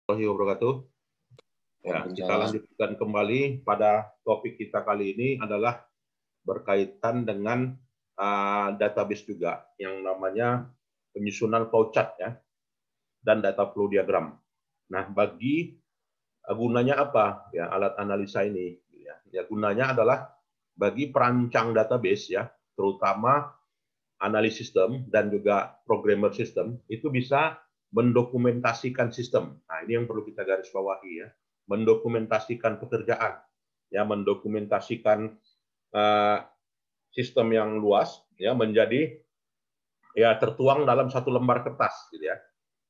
Warahmatullahi wabarakatuh. Ya, kita lanjutkan kembali pada topik kita kali ini adalah berkaitan dengan database juga yang namanya penyusunan flowchart ya dan data flow diagram. Nah, bagi gunanya apa ya alat analisa ini? Ya, gunanya adalah bagi perancang database ya, terutama analis sistem dan juga programmer sistem itu bisa mendokumentasikan sistem. Nah, ini yang perlu kita garis bawahi ya. Mendokumentasikan pekerjaan, ya, mendokumentasikan sistem yang luas, ya, menjadi ya tertuang dalam satu lembar kertas, gitu ya,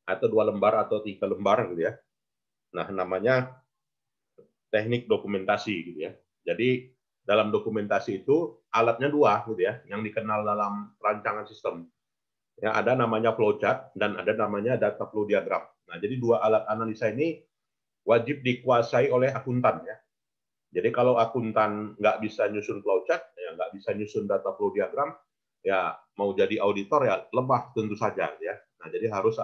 atau 2 lembar atau 3 lembar, gitu ya. Nah, namanya teknik dokumentasi, gitu ya. Jadi dalam dokumentasi itu alatnya 2, gitu ya, yang dikenal dalam perancangan sistem. Ya, ada namanya flowchart dan ada namanya data flow diagram. Nah, jadi 2 alat analisa ini wajib dikuasai oleh akuntan ya. Jadi kalau akuntan nggak bisa nyusun flowchart, ya nggak bisa nyusun data flow diagram, ya mau jadi auditor ya lemah tentu saja ya. Nah, jadi harus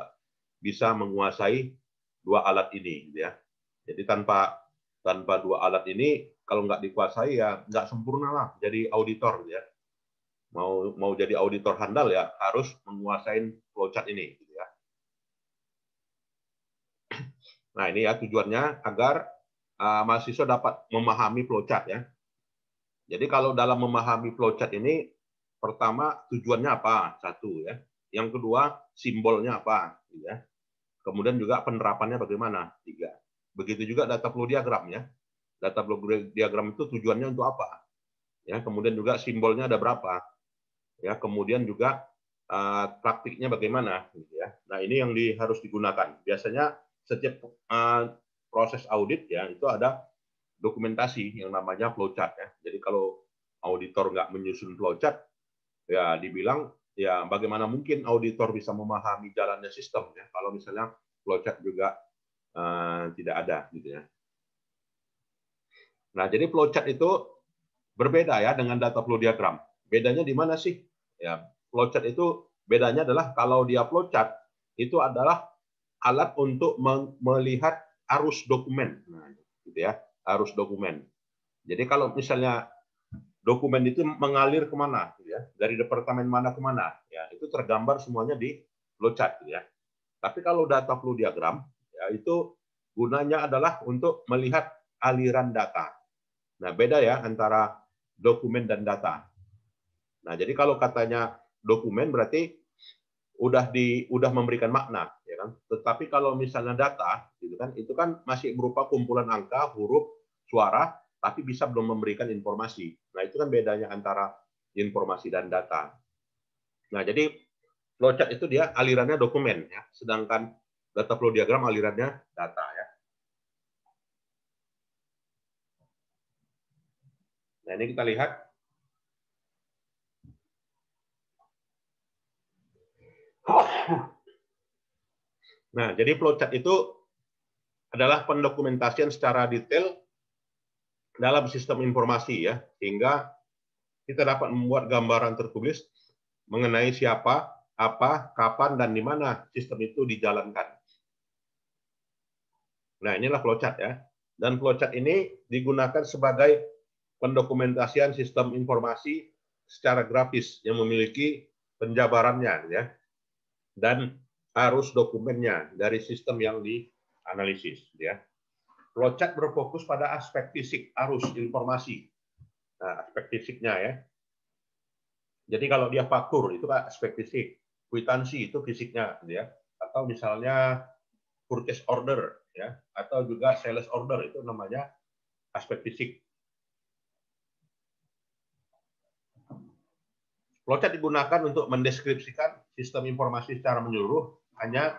bisa menguasai 2 alat ini gitu ya. Jadi tanpa 2 alat ini kalau nggak dikuasai ya nggak sempurna lah jadi auditor ya. Mau jadi auditor handal ya harus menguasai flowchart ini gitu ya. Nah, ini ya tujuannya agar mahasiswa dapat memahami flowchart ya. Jadi kalau dalam memahami flowchart ini pertama tujuannya apa? 1 ya. Yang kedua simbolnya apa gitu ya. Kemudian juga penerapannya bagaimana? 3. Begitu juga data flow diagram ya. Data flow diagram itu tujuannya untuk apa? Ya, kemudian juga simbolnya ada berapa? Ya, kemudian juga praktiknya bagaimana gitu ya. Nah, ini yang harus digunakan. Biasanya setiap proses audit ya itu ada dokumentasi yang namanya flowchart ya. Jadi kalau auditor nggak menyusun flowchart ya dibilang ya bagaimana mungkin auditor bisa memahami jalannya sistem ya kalau misalnya flowchart juga tidak ada gitu ya. Nah, jadi flowchart itu berbeda ya dengan data flow diagram. Bedanya di mana sih? Ya, flowchart itu bedanya adalah kalau dia flowchart itu adalah alat untuk melihat arus dokumen. Nah, gitu ya, arus dokumen. Jadi kalau misalnya dokumen itu mengalir kemana, gitu ya, dari departemen mana kemana, ya itu tergambar semuanya di flowchart, gitu ya. Tapi kalau data flow diagram, ya itu gunanya adalah untuk melihat aliran data. Nah, beda ya antara dokumen dan data. Nah, jadi kalau katanya dokumen berarti udah memberikan makna, ya kan? Tetapi kalau misalnya data, gitu kan, itu kan masih berupa kumpulan angka, huruf, suara, tapi bisa belum memberikan informasi. Nah, itu kan bedanya antara informasi dan data. Nah, jadi flowchart itu dia alirannya dokumen, ya, sedangkan data flow diagram alirannya data, ya. Nah, ini kita lihat. Nah, jadi flowchart itu adalah pendokumentasian secara detail dalam sistem informasi ya, sehingga kita dapat membuat gambaran tertulis mengenai siapa, apa, kapan, dan di mana sistem itu dijalankan. Nah, inilah flowchart ya. Dan flowchart ini digunakan sebagai pendokumentasian sistem informasi secara grafis yang memiliki penjabarannya ya. Dan arus dokumennya dari sistem yang dianalisis ya. Flowchart berfokus pada aspek fisik arus informasi. Nah, aspek fisiknya ya. Jadi kalau dia faktur itu kan aspek fisik, kwitansi itu fisiknya ya. Atau misalnya purchase order ya, atau juga sales order itu namanya aspek fisik. Flowchart digunakan untuk mendeskripsikan sistem informasi secara menyeluruh, hanya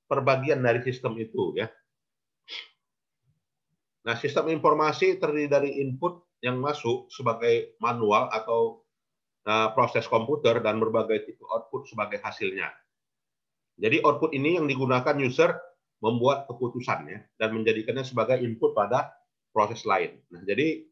perbagian dari sistem itu ya. Nah, sistem informasi terdiri dari input yang masuk sebagai manual atau proses komputer dan berbagai tipe output sebagai hasilnya. Jadi output ini yang digunakan user membuat keputusannya dan menjadikannya sebagai input pada proses lain. Nah, jadi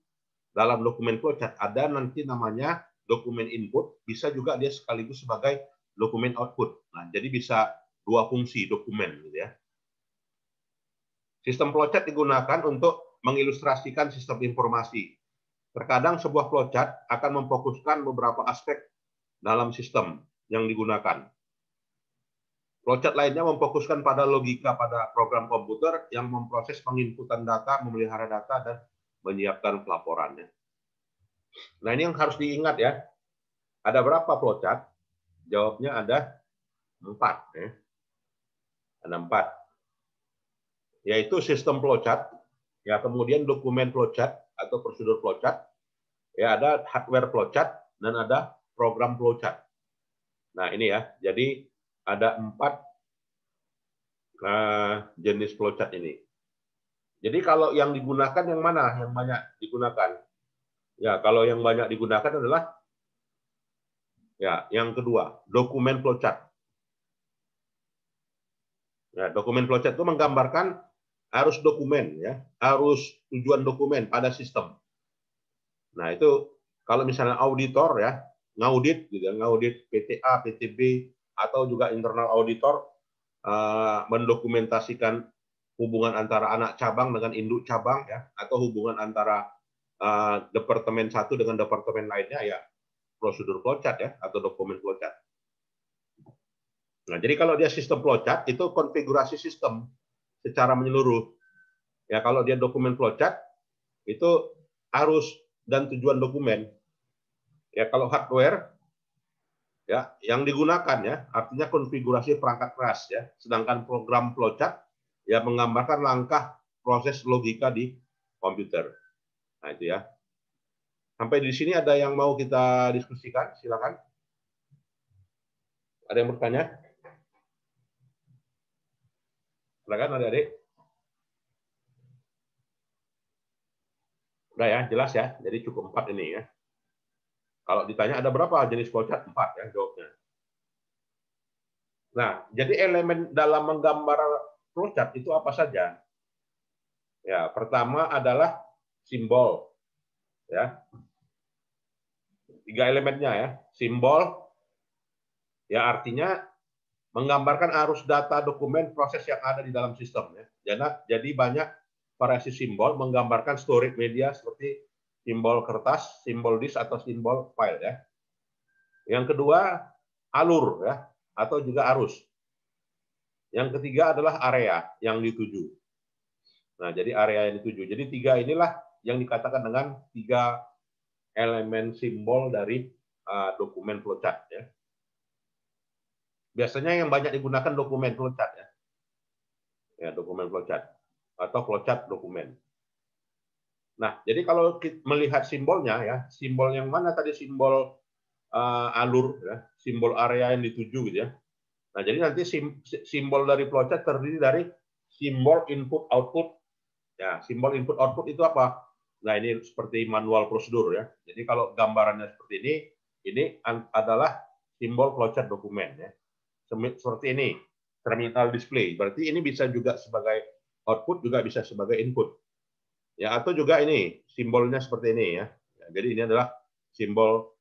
dalam dokumen flowchart ada nanti namanya dokumen input, bisa juga dia sekaligus sebagai dokumen output. Nah, jadi bisa 2 fungsi dokumen gitu ya. Sistem flowchart digunakan untuk mengilustrasikan sistem informasi. Terkadang sebuah flowchart akan memfokuskan beberapa aspek dalam sistem yang digunakan. Flowchart lainnya memfokuskan pada logika pada program komputer yang memproses penginputan data, memelihara data, dan menyiapkan pelaporannya. Nah, ini yang harus diingat ya. Ada berapa flowchart? Jawabnya ada 4. Ya. Ada 4. Yaitu sistem flowchart, ya, kemudian dokumen flowchart atau prosedur flowchart, ya, ada hardware flowchart, dan ada program flowchart. Nah, ini ya. Jadi ada 4 jenis flowchart ini. Jadi kalau yang digunakan yang mana? Yang banyak digunakan? Ya, kalau yang banyak digunakan adalah ya, yang kedua, dokumen flowchart. Ya, dokumen flowchart itu menggambarkan arus dokumen, ya, arus tujuan dokumen pada sistem. Nah, itu kalau misalnya auditor ya, ngaudit gitu, ngaudit PTA, PTB, atau juga internal auditor mendokumentasikan hubungan antara anak cabang dengan induk cabang ya, atau hubungan antara departemen satu dengan departemen lainnya ya, prosedur flowchart ya, atau dokumen flowchart. Nah, jadi kalau dia sistem flowchart itu konfigurasi sistem secara menyeluruh. Ya, kalau dia dokumen flowchart itu arus dan tujuan dokumen. Ya, kalau hardware ya yang digunakan ya artinya konfigurasi perangkat keras ya. Sedangkan program flowchart ya menggambarkan langkah proses logika di komputer. Nah, itu ya. Sampai di sini ada yang mau kita diskusikan? Silakan. Ada yang bertanya? Silakan adik-adik. Udah ya, jelas ya. Jadi cukup 4 ini ya. Kalau ditanya ada berapa jenis flowchart? 4 ya jawabnya. Nah, jadi elemen dalam menggambar flowchart itu apa saja? Ya, pertama adalah simbol. Ya. 3 elemennya ya. Simbol ya artinya menggambarkan arus data dokumen proses yang ada di dalam sistem ya. Jadi banyak variasi simbol menggambarkan storage media seperti simbol kertas, simbol disk atau simbol file ya. Yang kedua alur ya atau juga arus. Yang ketiga adalah area yang dituju. Nah, jadi area yang dituju. Jadi 3 inilah yang dikatakan dengan 3 elemen simbol dari dokumen flowchart ya. Biasanya yang banyak digunakan dokumen flowchart ya. Ya, dokumen flowchart atau flowchart dokumen. Nah, jadi kalau kita melihat simbolnya ya, simbol yang mana tadi simbol alur ya, simbol area yang dituju gitu ya. Nah, jadi nanti simbol dari flowchart terdiri dari simbol input output. Ya, simbol input output itu apa? Nah, ini seperti manual prosedur ya. Jadi kalau gambarannya seperti ini adalah simbol flowchart dokumen ya. Seperti ini, terminal display. Berarti ini bisa juga sebagai output, juga bisa sebagai input. Ya, atau juga ini simbolnya seperti ini ya. Jadi ini adalah simbol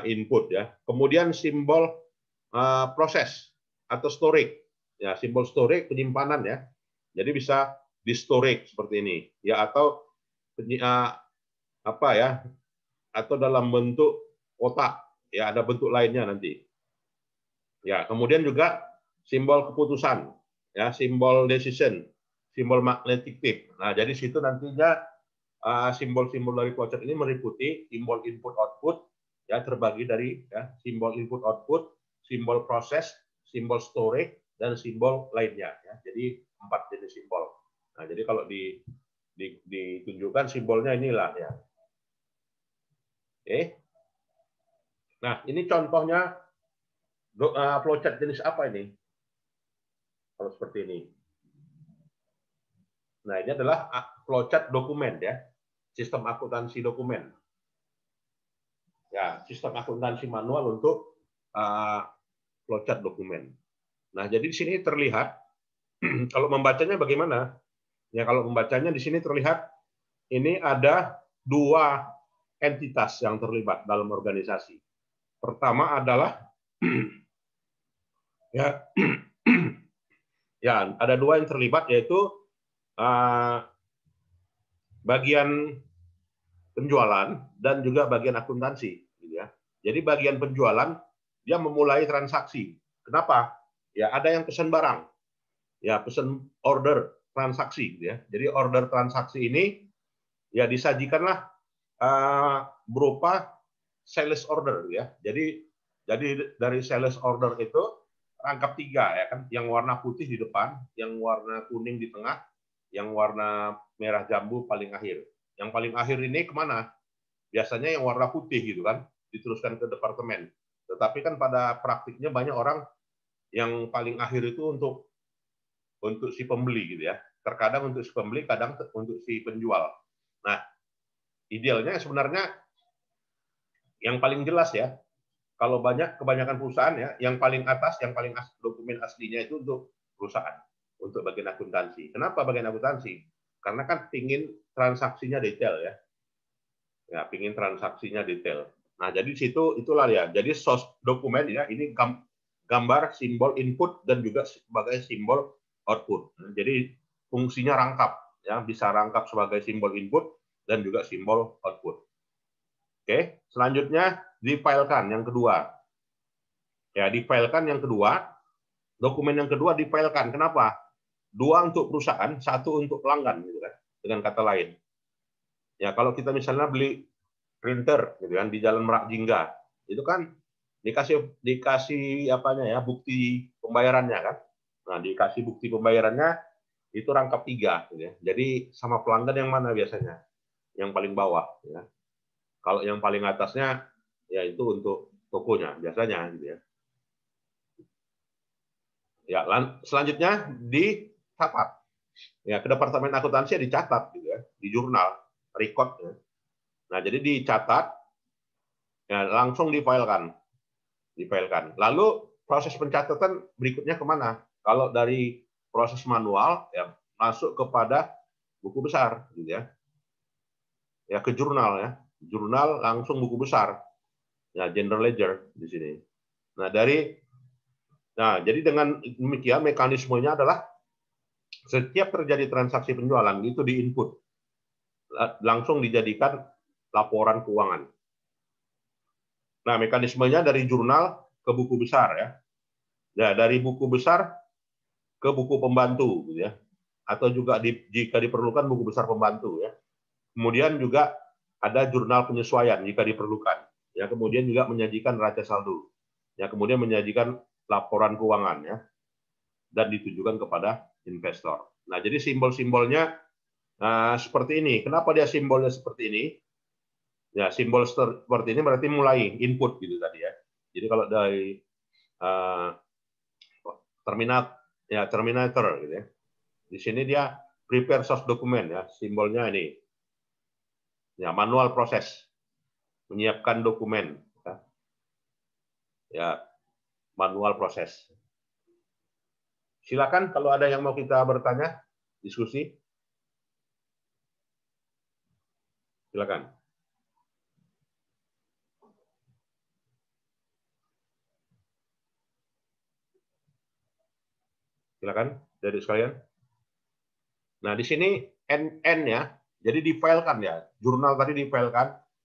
input ya. Kemudian simbol proses atau storage. Ya, simbol storage penyimpanan ya. Jadi bisa di storage seperti ini ya, atau apa ya, atau dalam bentuk kotak ya, ada bentuk lainnya nanti ya. Kemudian juga simbol keputusan ya, simbol decision, simbol magnetic tip. Nah, jadi situ nantinya simbol-simbol dari flowchart ini meliputi simbol input output ya, terbagi dari ya, simbol input output, simbol proses, simbol storage, dan simbol lainnya ya. Jadi 4 jenis simbol. Nah, jadi kalau ditunjukkan simbolnya inilah ya. Oke. Nah, ini contohnya flowchart jenis apa ini? Kalau seperti ini. Nah, ini adalah flowchart dokumen ya. Sistem akuntansi dokumen. Ya, sistem akuntansi manual untuk flowchart dokumen. Nah, jadi di sini terlihat kalau membacanya bagaimana? Ya, kalau membacanya di sini terlihat ini ada 2 entitas yang terlibat dalam organisasi. Pertama adalah ya, ya ada 2 yang terlibat, yaitu uh, bagian penjualan dan juga bagian akuntansi, gitu ya. Jadi bagian penjualan dia memulai transaksi. Kenapa? Ya ada yang pesan barang, ya pesan order transaksi, gitu ya. Jadi order transaksi ini ya disajikanlah berupa sales order, ya. Jadi dari sales order itu rangkap 3 ya kan, yang warna putih di depan, yang warna kuning di tengah, yang warna merah jambu paling akhir. Yang paling akhir ini kemana? Biasanya yang warna putih gitu kan, diteruskan ke departemen. Tetapi kan pada praktiknya banyak orang yang paling akhir itu untuk si pembeli gitu ya. Terkadang untuk si pembeli, kadang untuk si penjual. Nah, idealnya sebenarnya yang paling jelas ya, kalau kebanyakan perusahaan ya, yang paling atas, yang paling dokumen aslinya itu untuk perusahaan, untuk bagian akuntansi. Kenapa bagian akuntansi? Karena kan pingin transaksinya detail ya. Ya, pingin transaksinya detail. Nah, jadi situ itulah ya. Jadi source dokumen ya, ini gambar, simbol input dan juga sebagai simbol output. Nah, jadi fungsinya rangkap ya, bisa rangkap sebagai simbol input dan juga simbol output. Oke, selanjutnya difilekan yang kedua. Ya, difilekan yang kedua, dokumen yang kedua difilekan. Kenapa? 2 untuk perusahaan, 1 untuk pelanggan gitu kan. Dengan kata lain. Ya, kalau kita misalnya beli printer gitu kan di Jalan Merak Jingga, itu kan dikasih apanya ya, bukti pembayarannya kan. Nah, dikasih bukti pembayarannya itu rangkap 3 gitu ya. Jadi sama pelanggan yang mana biasanya? Yang paling bawah ya. Kalau yang paling atasnya ya itu untuk tokonya biasanya gitu ya. Ya, selanjutnya dicatat. Ya, ke departemen akuntansi dicatat gitu ya, di jurnal, record ya. Nah, jadi dicatat ya, langsung difilekan. Lalu proses pencatatan berikutnya kemana? Kalau dari proses manual ya masuk kepada buku besar gitu ya. Ya ke jurnal ya. Jurnal langsung buku besar. Ya general ledger di sini. Nah, jadi dengan demikian mekanismenya adalah setiap terjadi transaksi penjualan itu diinput langsung dijadikan laporan keuangan. Nah, mekanismenya dari jurnal ke buku besar ya. Ya, dari buku besar ke buku pembantu gitu ya. Atau juga jika diperlukan buku besar pembantu ya. Kemudian juga ada jurnal penyesuaian jika diperlukan. Ya, kemudian juga menyajikan neraca saldo. Ya, kemudian menyajikan laporan keuangan ya. Dan ditujukan kepada investor. Nah, jadi simbol-simbolnya seperti ini. Kenapa dia simbolnya seperti ini? Ya, simbol seperti ini berarti mulai input gitu tadi ya. Jadi kalau dari terminator gitu ya. Di sini dia prepare source dokumen ya, simbolnya ini. Ya, manual proses menyiapkan dokumen ya. Ya, manual proses. Silakan kalau ada yang mau kita bertanya, diskusi. Silakan. Silakan dari sekalian. Nah, di sini N ya. Jadi difilekan ya. Jurnal tadi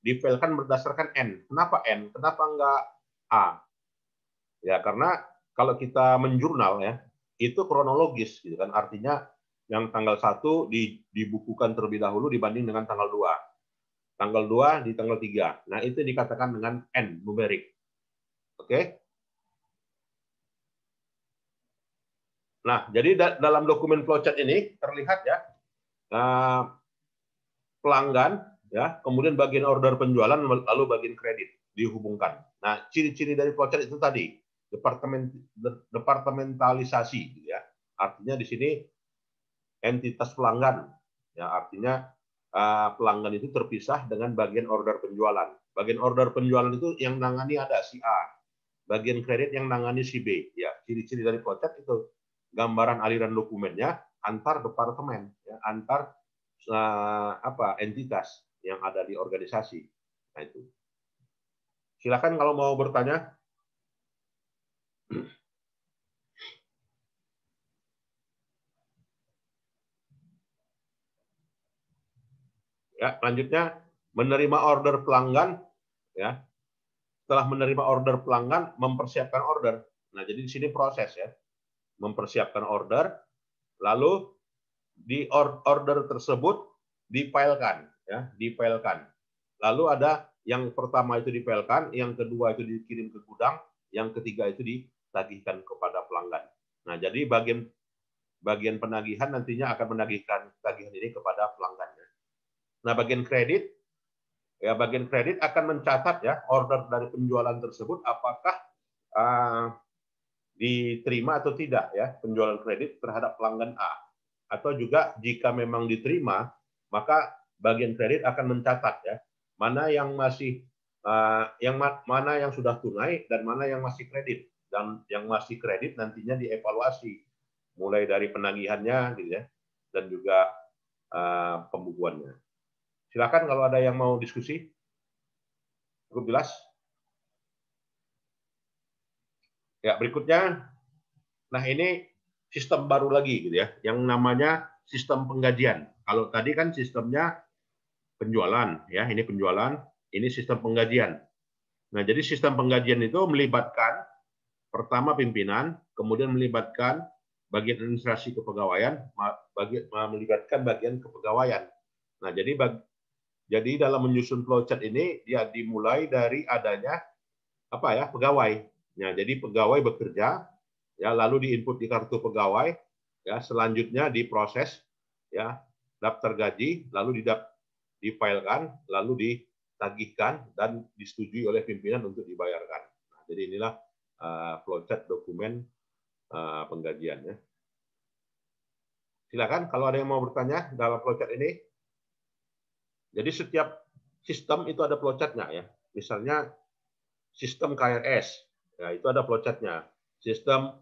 difilekan berdasarkan N. Kenapa N? Kenapa enggak A? Ya, karena kalau kita menjurnal ya, itu kronologis gitu kan. Artinya yang tanggal 1 dibukukan terlebih dahulu dibanding dengan tanggal 2. Tanggal 2 di tanggal 3. Nah, itu dikatakan dengan N numerik. Oke? Nah, jadi dalam dokumen flowchart ini terlihat ya pelanggan ya, kemudian bagian order penjualan lalu bagian kredit dihubungkan. Nah, ciri-ciri dari flowchart itu tadi departementalisasi gitu ya. Artinya di sini entitas pelanggan ya, artinya pelanggan itu terpisah dengan bagian order penjualan. Bagian order penjualan itu yang nangani ada si A, bagian kredit yang nangani si B. Ya, ciri-ciri dari flowchart itu gambaran aliran dokumennya antar departemen, ya, antar entitas yang ada di organisasi. Nah, itu. Silakan kalau mau bertanya. Ya, selanjutnya menerima order pelanggan, ya. Setelah menerima order pelanggan, mempersiapkan order. Nah, jadi di sini proses ya, mempersiapkan order, lalu di order tersebut difilekan, ya, difilekan. Lalu ada yang pertama itu difilekan, yang kedua itu dikirim ke gudang, yang ketiga itu ditagihkan kepada pelanggan. Nah, jadi bagian penagihan nantinya akan menagihkan tagihan ini kepada pelanggannya. Nah, bagian kredit akan mencatat ya order dari penjualan tersebut apakah diterima atau tidak ya penjualan kredit terhadap pelanggan A, atau juga jika memang diterima maka bagian kredit akan mencatat ya mana yang masih mana yang sudah tunai dan mana yang masih kredit, dan yang masih kredit nantinya dievaluasi mulai dari penagihannya gitu ya dan juga pembukuannya. Silakan kalau ada yang mau diskusi. Cukup jelas? Ya, berikutnya. Nah, ini sistem baru lagi gitu ya, yang namanya sistem penggajian. Kalau tadi kan sistemnya penjualan ya, ini penjualan, ini sistem penggajian. Nah, jadi sistem penggajian itu melibatkan pertama pimpinan, kemudian melibatkan bagian administrasi kepegawaian, melibatkan bagian kepegawaian. Nah, jadi dalam menyusun flowchart ini dia dimulai dari adanya apa ya, pegawai. Nah, jadi pegawai bekerja ya, lalu diinput di kartu pegawai ya, selanjutnya diproses ya, daftar gaji, lalu difilekan, lalu ditagihkan dan disetujui oleh pimpinan untuk dibayarkan. Nah, jadi inilah flowchart dokumen penggajiannya. Silakan kalau ada yang mau bertanya dalam flowchart ini. Jadi setiap sistem itu ada flowchartnya ya. Misalnya sistem KRS, ya itu ada flowchartnya. Sistem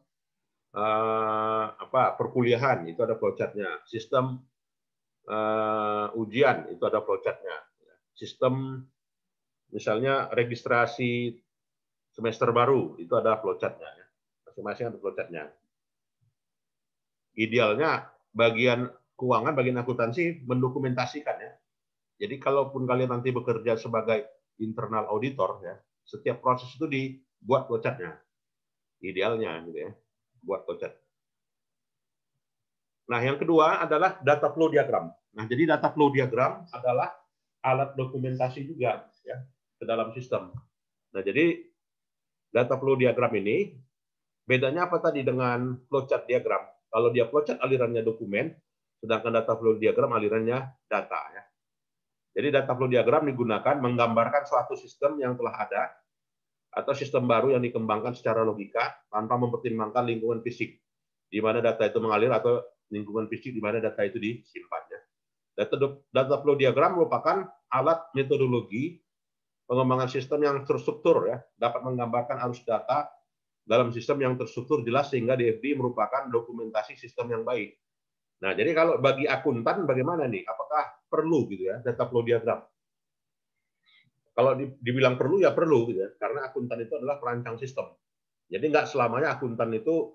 perkuliahan itu ada flowchartnya. Sistem ujian itu ada flowchartnya. Sistem misalnya registrasi semester baru itu ada flowchartnya. Masing-masing ada flowchartnya. Idealnya bagian keuangan, bagian akuntansi mendokumentasikan ya. Jadi kalaupun kalian nanti bekerja sebagai internal auditor ya, setiap proses itu dibuat flowchartnya. Idealnya gitu ya, buat flowchart. Nah, yang kedua adalah data flow diagram. Nah, jadi data flow diagram adalah alat dokumentasi juga ya ke dalam sistem. Nah, jadi data flow diagram ini bedanya apa tadi dengan flowchart diagram? Kalau dia flowchart alirannya dokumen, sedangkan data flow diagram alirannya data ya. Jadi data flow diagram digunakan menggambarkan suatu sistem yang telah ada atau sistem baru yang dikembangkan secara logika tanpa mempertimbangkan lingkungan fisik di mana data itu mengalir atau lingkungan fisik di mana data itu disimpannya. Data flow diagram merupakan alat metodologi pengembangan sistem yang terstruktur ya, dapat menggambarkan arus data dalam sistem yang terstruktur jelas sehingga DFD merupakan dokumentasi sistem yang baik. Nah, jadi kalau bagi akuntan bagaimana nih? Apakah perlu gitu ya data flow diagram? Kalau dibilang perlu ya perlu gitu ya, karena akuntan itu adalah perancang sistem. Jadi nggak selamanya akuntan itu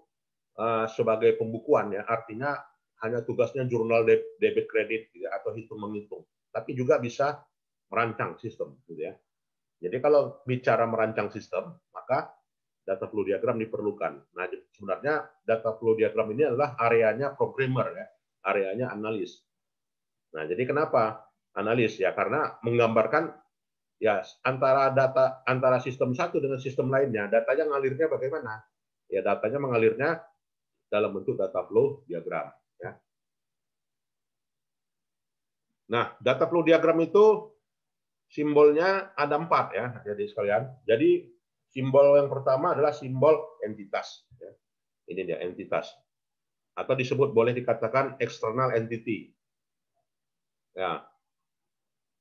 sebagai pembukuan ya, artinya hanya tugasnya jurnal debit kredit gitu, atau hitung menghitung, tapi juga bisa merancang sistem gitu ya. Jadi kalau bicara merancang sistem, maka data flow diagram diperlukan. Nah, sebenarnya data flow diagram ini adalah areanya programmer ya, areanya analis. Nah, jadi kenapa analis ya? Karena menggambarkan ya antara sistem satu dengan sistem lainnya, datanya mengalirnya bagaimana? Ya, datanya mengalirnya dalam bentuk data flow diagram. Ya. Nah, data flow diagram itu simbolnya ada 4 ya, jadi sekalian. Jadi simbol yang pertama adalah simbol entitas. Ya. Ini dia entitas. Atau disebut boleh dikatakan external entity. Ya.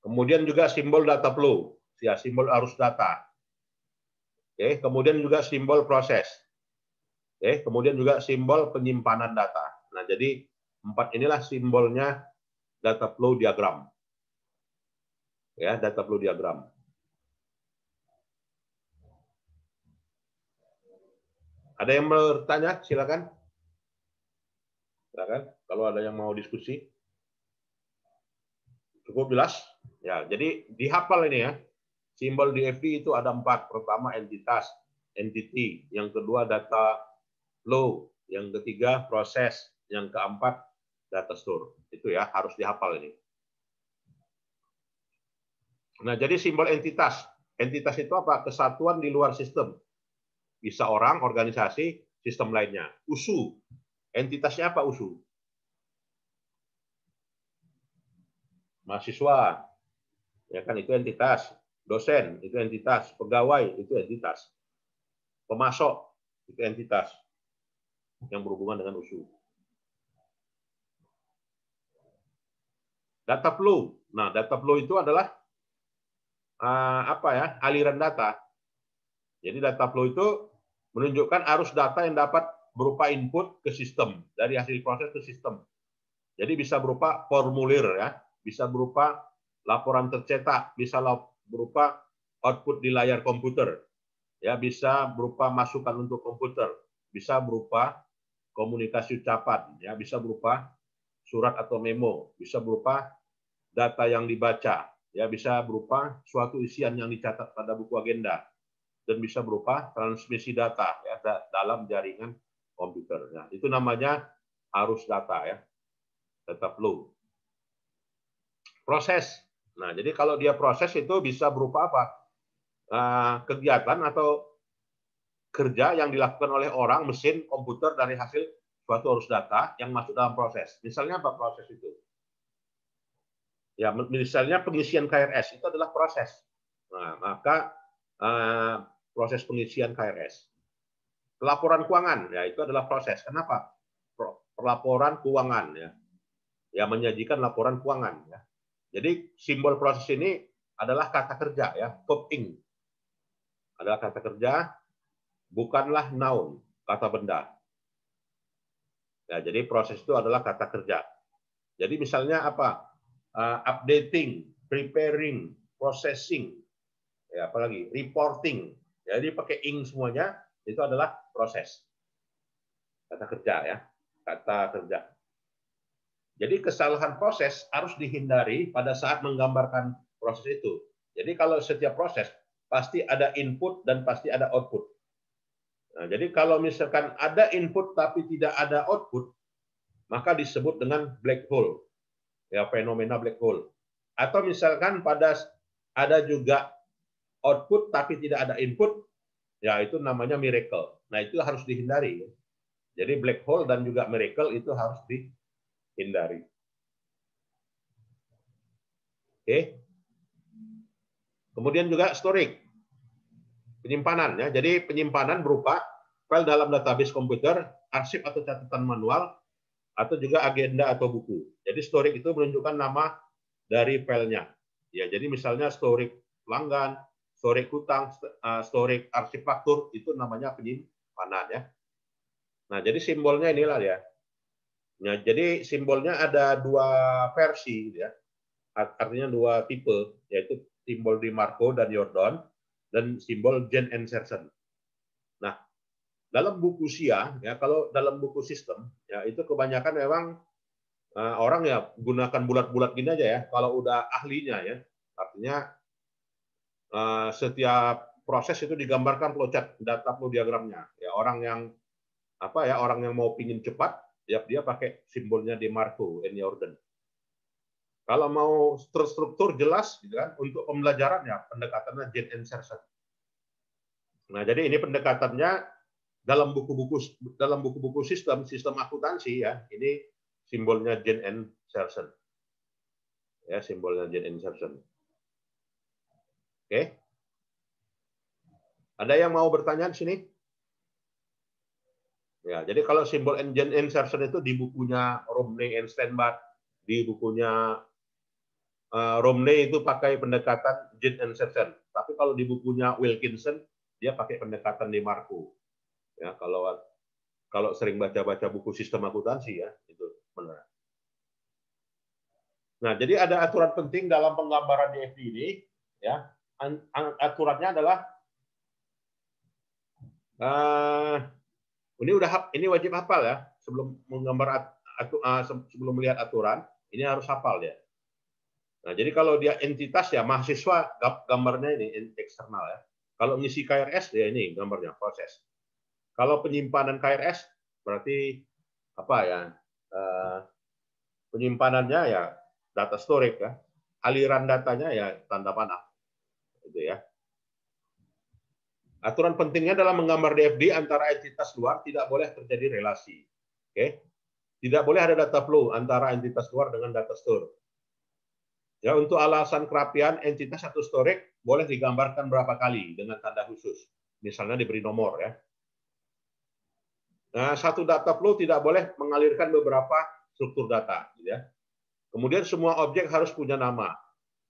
Kemudian juga simbol data flow, ya simbol arus data. Oke, kemudian juga simbol proses. Oke, kemudian juga simbol penyimpanan data. Nah, jadi 4 inilah simbolnya data flow diagram. Ya, data flow diagram. Ada yang bertanya? Silakan. Silakan. Kalau ada yang mau diskusi. Cukup jelas? Ya, jadi dihafal ini ya. Simbol DFD itu ada 4. Pertama entitas, entity. Yang kedua data flow. Yang ketiga proses. Yang keempat data store. Itu ya, harus dihafal ini. Nah, jadi simbol entitas. Entitas itu apa? Kesatuan di luar sistem. Bisa orang, organisasi, sistem lainnya. USU. Entitasnya apa USU? Mahasiswa. Ya kan, itu entitas. Dosen, itu entitas. Pegawai, itu entitas. Pemasok, itu entitas yang berhubungan dengan USU. Data flow. Nah, data flow itu adalah apa ya? Aliran data. Jadi data flow itu menunjukkan arus data yang dapat berupa input ke sistem, dari hasil proses ke sistem. Jadi bisa berupa formulir ya, bisa berupa laporan tercetak, bisa berupa output di layar komputer, ya bisa berupa masukan untuk komputer, bisa berupa komunikasi ucapan, ya bisa berupa surat atau memo, bisa berupa data yang dibaca, ya bisa berupa suatu isian yang dicatat pada buku agenda, dan bisa berupa transmisi data ya dalam jaringan komputer. Nah, itu namanya arus data ya, data flow. Proses. Nah, jadi kalau dia proses itu bisa berupa apa? Kegiatan atau kerja yang dilakukan oleh orang, mesin, komputer dari hasil suatu arus data yang masuk dalam proses. Misalnya apa proses itu? Ya, misalnya pengisian KRS itu adalah proses. Nah, maka proses pengisian KRS. Pelaporan keuangan, ya itu adalah proses. Kenapa? Pelaporan keuangan, ya, yang menyajikan laporan keuangan. Ya. Jadi simbol proses ini adalah kata kerja, ya, verb ing. Adalah kata kerja, bukanlah noun, kata benda. Ya, jadi proses itu adalah kata kerja. Jadi misalnya apa? Updating, preparing, processing, ya apalagi reporting. Jadi pakai ing semuanya itu adalah proses. Kata kerja ya, kata kerja. Jadi kesalahan proses harus dihindari pada saat menggambarkan proses itu. Jadi kalau setiap proses pasti ada input dan pasti ada output. Nah, jadi kalau misalkan ada input tapi tidak ada output, maka disebut dengan black hole. Ya, fenomena black hole. Atau misalkan pada ada juga output tapi tidak ada input, ya itu namanya miracle. Nah, itu harus dihindari. Jadi black hole dan juga miracle itu harus dihindari. Oke. Kemudian juga storage. Penyimpanan ya. Jadi penyimpanan berupa file dalam database komputer, arsip atau catatan manual, atau juga agenda atau buku. Jadi storage itu menunjukkan nama dari filenya. Ya, jadi misalnya storage pelanggan, storage hutang, storage arsip faktur, itu namanya penyimpanan ya. Nah, jadi simbolnya inilah ya. Nah, jadi simbolnya ada 2 versi ya. Artinya 2 tipe, yaitu simbol di Marco dan Jordan dan simbol Jen and Serson. Nah, dalam buku SIA ya, kalau dalam buku sistem ya itu kebanyakan memang orang ya gunakan bulat-bulat gini aja ya. Kalau udah ahlinya ya, artinya setiap proses itu digambarkan flowchart, data flow diagramnya. Ya orang yang apa ya, orang yang mau pingin cepat, ya dia pakai simbolnya di Marco and Jordan. Kalau mau terstruktur jelas, gitu kan, untuk pembelajaran ya pendekatannya Jen and Serson. Nah, jadi ini pendekatannya dalam buku-buku sistem akuntansi ya. Ini simbolnya Jen and Serson. Ya, simbolnya Jen and Serson. Oke. Ada yang mau bertanya di sini? Ya, jadi kalau simbol Jen and Serson itu di bukunya Romney and Steinbach, di bukunya Romney itu pakai pendekatan Jen and Serson. Tapi kalau di bukunya Wilkinson dia pakai pendekatan di Marco. Ya, kalau sering baca-baca buku sistem akuntansi ya, itu benar. Nah, jadi ada aturan penting dalam penggambaran DFD ini, ya. Aturannya adalah ini wajib hafal ya, sebelum menggambar sebelum melihat aturan, ini harus hafal ya. Nah, jadi kalau dia entitas ya mahasiswa gambarnya ini eksternal ya. Kalau ngisi KRS ya ini gambarnya proses. Kalau penyimpanan KRS berarti apa ya? Penyimpanannya ya data storage ya. Aliran datanya ya tanda panah. Gitu ya. Aturan pentingnya dalam menggambar DFD antara entitas luar tidak boleh terjadi relasi. Oke. Tidak boleh ada data flow antara entitas luar dengan data store. Ya, untuk alasan kerapian, entitas atau storage boleh digambarkan berapa kali dengan tanda khusus. Misalnya diberi nomor ya. Nah, satu data flow tidak boleh mengalirkan beberapa struktur data, gitu ya. Kemudian semua objek harus punya nama.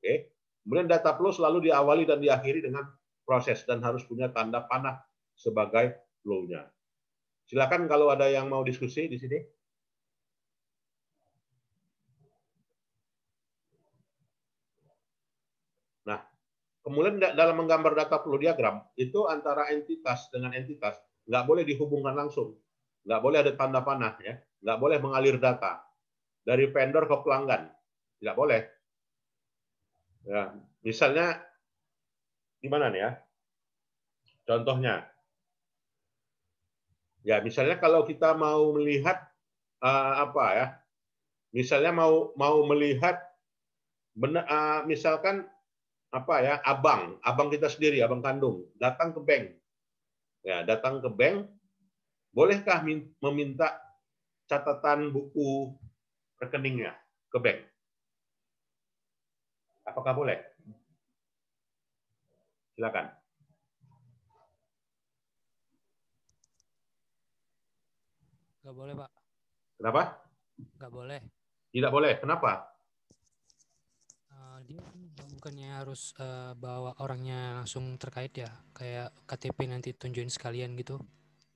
Oke. Kemudian data flow selalu diawali dan diakhiri dengan proses dan harus punya tanda panah sebagai flow-nya. Silakan kalau ada yang mau diskusi di sini. Nah, kemudian dalam menggambar data flow diagram, itu antara entitas dengan entitas nggak boleh dihubungkan langsung. Nggak boleh ada tanda panah, ya. Nggak boleh mengalir data dari vendor ke pelanggan. Tidak boleh. Ya, misalnya, gimana nih ya? Contohnya, ya misalnya kalau kita mau melihat apa ya? Misalnya mau melihat misalkan apa ya, abang kita sendiri, abang kandung, datang ke bank. Ya, datang ke bank, bolehkah meminta catatan buku rekeningnya ke bank? Apakah boleh? Silakan. Nggak boleh, Pak. Kenapa? Nggak boleh. Tidak boleh. Kenapa? Dia bukannya harus bawa orangnya langsung terkait ya, kayak KTP nanti tunjukin sekalian gitu.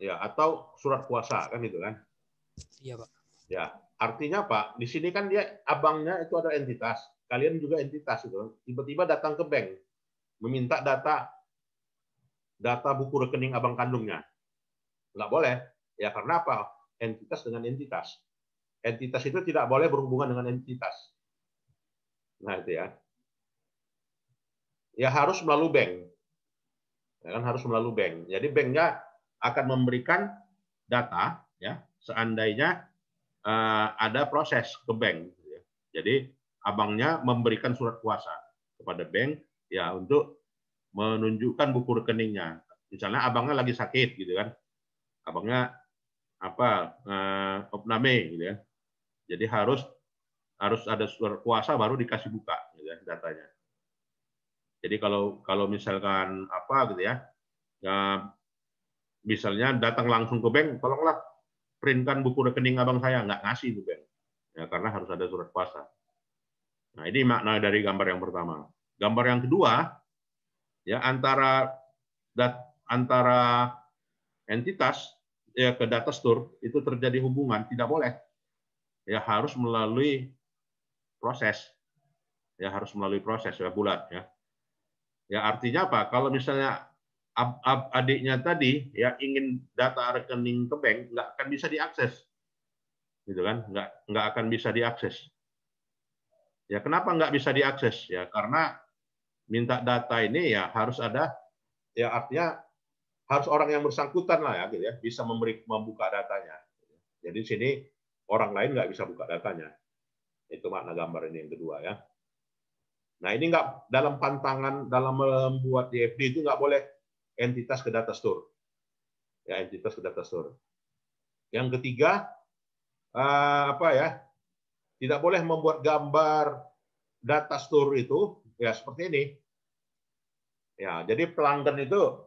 Ya, atau surat kuasa kan gitu kan? Iya, Pak. Ya, artinya Pak, di sini kan dia abangnya itu ada entitas, kalian juga entitas itu. Tiba-tiba datang ke bank meminta data buku rekening abang kandungnya. Nggak boleh. Ya karena apa? Entitas dengan entitas. Entitas itu tidak boleh berhubungan dengan entitas. Nah, itu ya. Ya harus melalui bank. Ya kan harus melalui bank. Jadi banknya akan memberikan data ya seandainya ada proses ke bank. Jadi abangnya memberikan surat kuasa kepada bank ya untuk menunjukkan buku rekeningnya. Misalnya abangnya lagi sakit gitu kan, abangnya apa opname gitu ya. Jadi harus ada surat kuasa baru dikasih buka gitu ya, datanya. Jadi kalau misalkan apa gitu ya, misalnya datang langsung ke bank, tolonglah printkan buku rekening abang saya, nggak ngasih ke bank ya karena harus ada surat kuasa. Nah, ini makna dari gambar yang pertama. Gambar yang kedua, ya antara entitas ya ke data store itu terjadi hubungan tidak boleh. Ya harus melalui proses. Ya harus melalui proses ya bulat ya. Ya artinya apa? Kalau misalnya adiknya tadi ya ingin data rekening ke bank nggak akan bisa diakses. Gitu kan? Nggak akan bisa diakses. Ya kenapa nggak bisa diakses? Ya karena minta data ini ya harus ada ya artinya harus orang yang bersangkutan lah ya gitu ya bisa membuka datanya. Jadi sini orang lain nggak bisa buka datanya. Itu makna gambar ini yang kedua ya. Nah ini nggak dalam pantangan dalam membuat DFD itu nggak boleh entitas ke data store. Ya entitas ke data store. Yang ketiga apa ya? Tidak boleh membuat gambar data store itu ya seperti ini. Ya, jadi pelanggan itu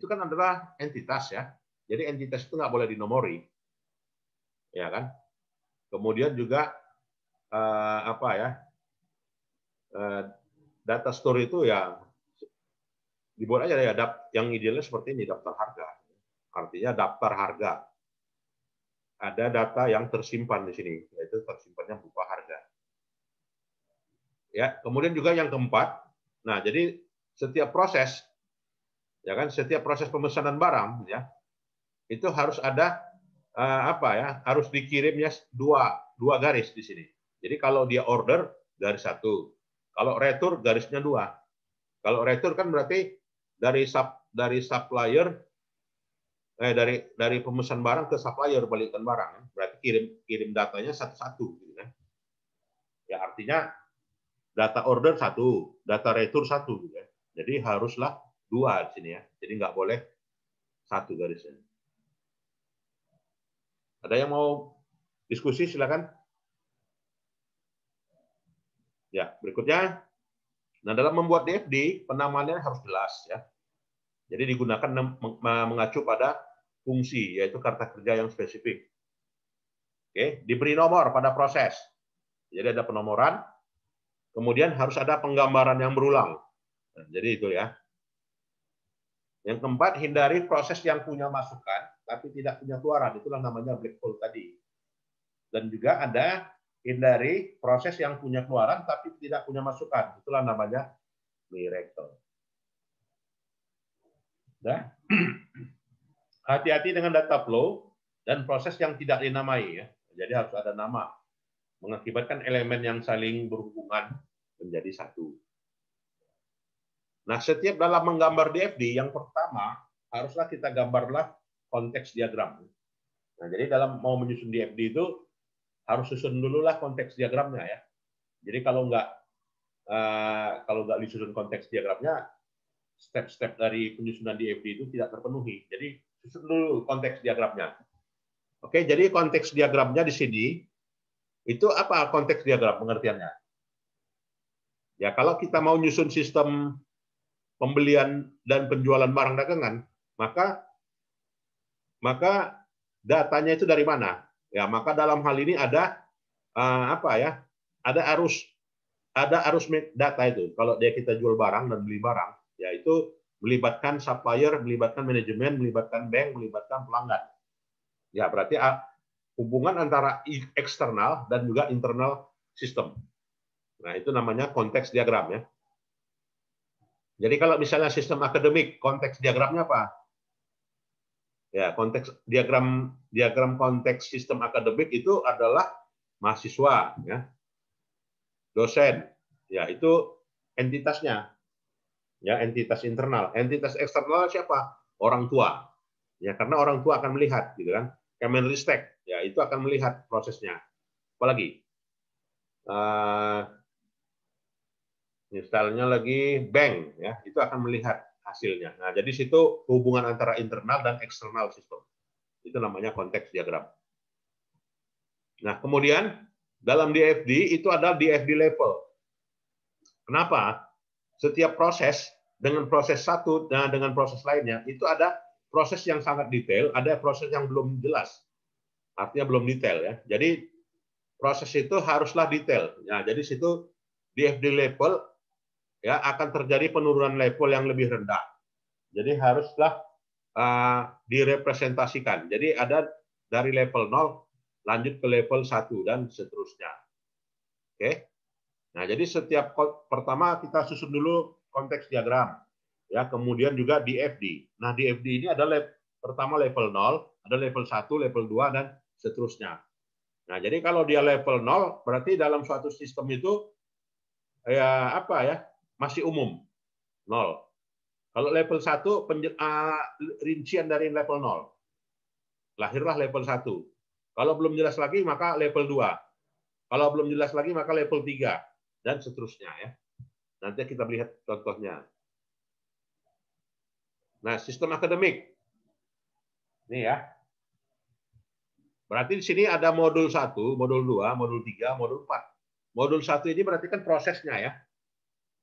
kan adalah entitas ya. Jadi entitas itu nggak boleh dinomori, ya kan? Kemudian juga apa ya? Data store itu ya dibuat aja ya yang idealnya seperti ini daftar harga. Artinya daftar harga. Ada data yang tersimpan di sini, yaitu tersimpannya berupa harga. Ya, kemudian juga yang keempat, nah jadi setiap proses, ya kan, setiap proses pemesanan barang, ya, itu harus ada apa ya, harus dikirimnya dua garis di sini. Jadi kalau dia order garis satu, Kalau retur garisnya 2. Kalau retur kan berarti dari supplier dari pemesan barang ke supplier balikkan barang, berarti kirim datanya satu-satu gitu kan. Ya artinya data order 1, data retur 1 gitu ya. Jadi haruslah 2 di sini ya. Jadi nggak boleh 1 garisnya. Ada yang mau diskusi silakan. Ya, berikutnya. Nah, dalam membuat DFD, penamaannya harus jelas ya. Jadi digunakan mengacu pada fungsi, yaitu kartu kerja yang spesifik. Oke, diberi nomor pada proses. Jadi ada penomoran, kemudian harus ada penggambaran yang berulang. Nah, jadi itu ya. Yang keempat, hindari proses yang punya masukan, tapi tidak punya keluaran. Itulah namanya black hole tadi. Dan juga ada hindari proses yang punya keluaran, tapi tidak punya masukan. Itulah namanya miracle. Nah, hati-hati dengan data flow dan proses yang tidak dinamai ya. Jadi harus ada nama, mengakibatkan elemen yang saling berhubungan menjadi satu. Nah, setiap dalam menggambar DFD, yang pertama haruslah kita gambarlah konteks diagram. Nah, jadi dalam mau menyusun DFD itu harus susun dulu lah konteks diagramnya ya. Jadi kalau nggak disusun konteks diagramnya, step-step dari penyusunan DFD itu tidak terpenuhi. Jadi susun dulu konteks diagramnya. Oke, jadi konteks diagramnya di sini itu apa konteks diagram pengertiannya? Ya, kalau kita mau nyusun sistem pembelian dan penjualan barang dagangan, maka datanya itu dari mana? Ya, maka dalam hal ini ada Ada arus data itu. Kalau kita jual barang dan beli barang, yaitu melibatkan supplier, melibatkan manajemen, melibatkan bank, melibatkan pelanggan. Ya, berarti hubungan antara eksternal dan juga internal sistem. Nah, itu namanya konteks diagram ya. Jadi kalau misalnya sistem akademik, konteks diagramnya apa? Ya, konteks diagram konteks sistem akademik itu adalah mahasiswa ya. Dosen. Ya, itu entitasnya. Ya, entitas internal. Entitas eksternal siapa? Orang tua. Ya, karena orang tua akan melihat gitu kan. Kemenristek, ya itu akan melihat prosesnya. Apalagi misalnya lagi bank ya, itu akan melihat hasilnya. Nah, jadi situ hubungan antara internal dan eksternal sistem. Itu namanya konteks diagram. Nah, kemudian dalam DFD itu ada DFD level. Kenapa? Setiap proses dengan proses satu dan dengan proses lainnya itu ada proses yang sangat detail, ada proses yang belum jelas. Artinya belum detail ya. Jadi proses itu haruslah detail. Ya, jadi situ DFD level ya akan terjadi penurunan level yang lebih rendah. Jadi haruslah direpresentasikan. Jadi ada dari level 0 lanjut ke level 1 dan seterusnya. Oke. Nah, jadi setiap pertama kita susun dulu konteks diagram. Ya, kemudian juga DFD. Nah, DFD ini ada pertama level 0, ada level 1, level 2 dan seterusnya. Nah, jadi kalau dia level 0 berarti dalam suatu sistem itu ya apa ya? Masih umum. 0. Kalau level 1 rincian dari level 0. Lahirlah level 1. Kalau belum jelas lagi maka level 2. Kalau belum jelas lagi maka level 3 dan seterusnya ya. Nanti kita lihat contohnya. Nah, sistem akademik. Ini ya. Berarti di sini ada modul 1, modul 2, modul 3, modul 4. Modul 1 ini berarti kan prosesnya ya.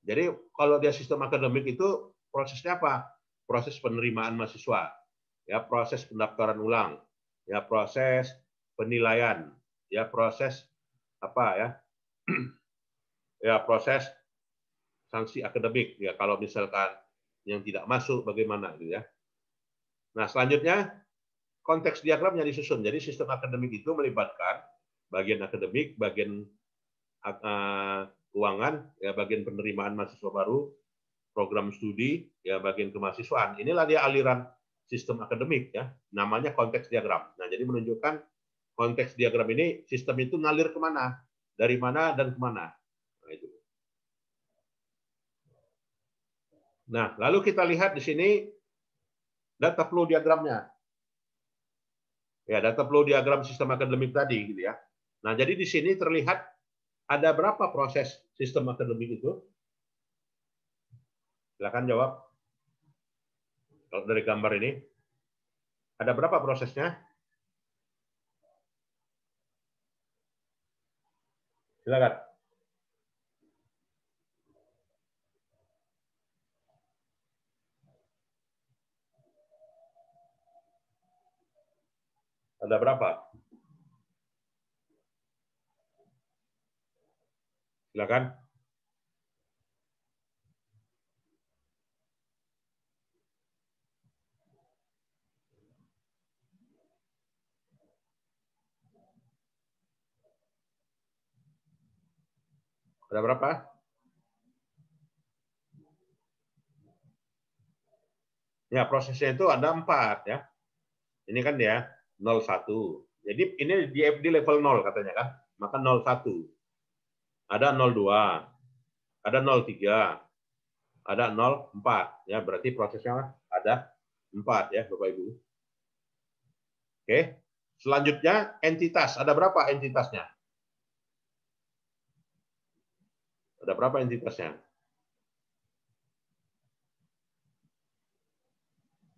Jadi kalau dia sistem akademik itu prosesnya apa? Proses penerimaan mahasiswa. Ya, proses pendaftaran ulang. Ya, proses penilaian. Ya, proses apa ya? Ya, proses sanksi akademik. Ya, kalau misalkan yang tidak masuk bagaimana gitu ya. Nah, selanjutnya konteks diagramnya disusun. Jadi sistem akademik itu melibatkan bagian akademik, bagian keuangan, ya bagian penerimaan mahasiswa baru, program studi, ya bagian kemahasiswaan. Inilah dia aliran sistem akademik ya. Namanya konteks diagram. Nah, jadi menunjukkan konteks diagram ini sistem itu ngalir kemana, dari mana dan kemana. Nah, itu. Nah, lalu kita lihat di sini data flow diagramnya. Ya, data flow diagram sistem akademik tadi gitu ya. Nah, jadi di sini terlihat ada berapa proses sistem akademik itu? Silakan jawab. Kalau dari gambar ini, ada berapa prosesnya? Silakan. Ada berapa? Silakan. Ada berapa? Ya, prosesnya itu ada 4 ya. Ini kan dia 01. Jadi ini di level 0 katanya kan. Maka 01. Ada 02. Ada 03. Ada 04. Ya, berarti prosesnya ada 4 ya, Bapak Ibu. Oke. Selanjutnya entitas. Ada berapa entitasnya? Ada berapa entitasnya?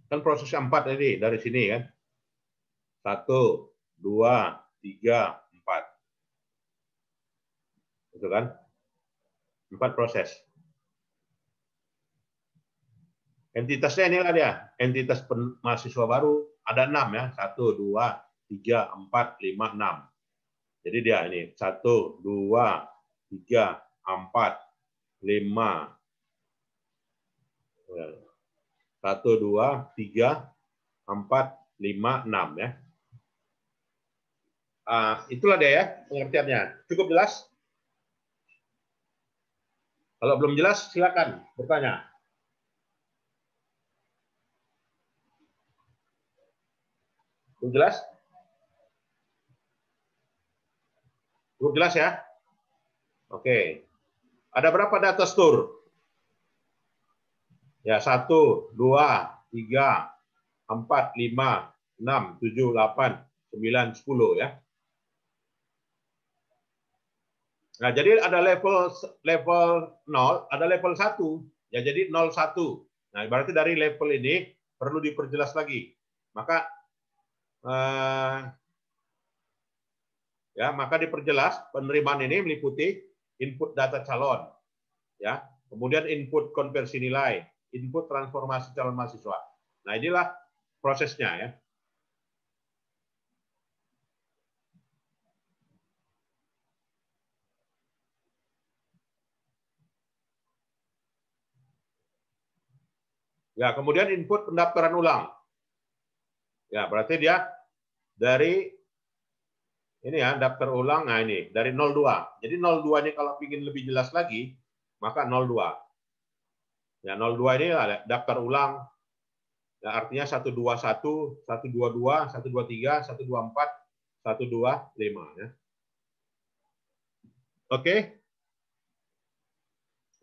Kan prosesnya 4 tadi dari sini kan. 1, 2, 3, 4. Itu kan? 4 proses. Entitasnya inilah dia. Entitas mahasiswa baru ada 6 ya. 1, 2, 3, 4, 5, 6. Jadi dia ini 1, 2, 3, 4, 5. 1, 2, 3, 4, 5, 6 ya. Itulah dia ya pengertiannya. Cukup jelas? Kalau belum jelas silakan bertanya. Cukup jelas? Cukup jelas ya? Oke. Ada berapa data store? Ya, 1, 2, 3, 4, 5, 6, 7, 8, 9, 10 ya. Nah, jadi ada level 0, ada level 1. Ya, jadi 01. Nah, berarti dari level ini perlu diperjelas lagi. Maka maka diperjelas penerimaan ini meliputi input data calon, ya, kemudian input konversi nilai, input transformasi calon mahasiswa. Nah, inilah prosesnya ya. Ya, kemudian input pendaftaran ulang. Ya, berarti dia dari ini ya, daftar ulang. Nah, ini dari 02. Jadi 02 ini kalau ingin lebih jelas lagi, maka 02. Ya, 02 ini daftar ulang. Ya, artinya 121, 122, 123, 124, 125 ya. Oke.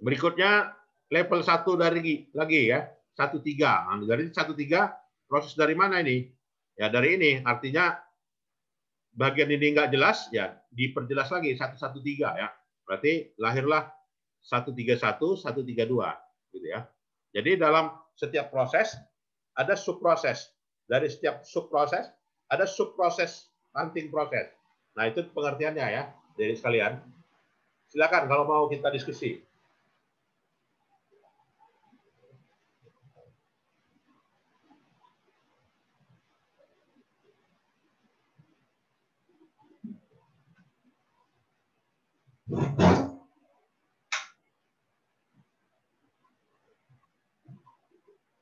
Berikutnya level 1 dari lagi ya, 13. Nah, dari 13 proses dari mana ini? Ya, dari ini. Artinya bagian ini nggak jelas, ya diperjelas lagi 113 ya. Berarti lahirlah 131, 132 gitu ya. Jadi dalam setiap proses ada subproses. Dari setiap subproses ada subproses ranting proses. Nah, itu pengertiannya ya, dari sekalian. Silakan kalau mau kita diskusi.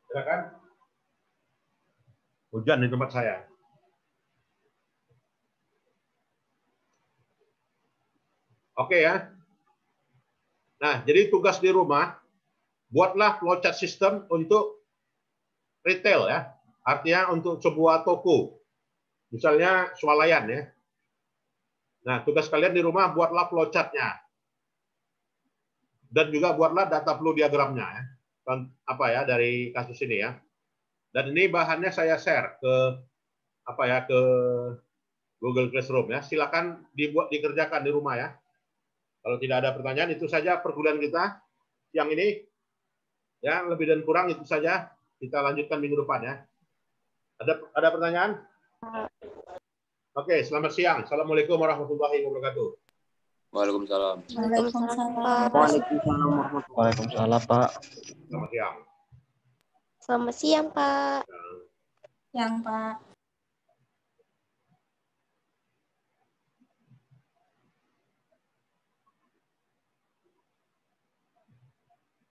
Silakan. Hujan di tempat saya. Oke ya. Nah, jadi tugas di rumah, buatlah flowchart system untuk retail ya. Artinya untuk sebuah toko. Misalnya swalayan ya. Nah, tugas kalian di rumah buatlah flowchart-nya. Dan juga buatlah data flow diagramnya ya. dari kasus ini ya. Dan ini bahannya saya share ke ke Google Classroom ya. Silakan dikerjakan di rumah ya. Kalau tidak ada pertanyaan, itu saja perkuliahan kita yang ini. Ya, lebih dan kurang itu saja. Kita lanjutkan minggu depan ya. Ada pertanyaan? Oke, selamat siang. Assalamualaikum warahmatullahi wabarakatuh. Waalaikumsalam. Waalaikumsalam, Pak. Selamat siang. Selamat siang, Pak. Yang Pak.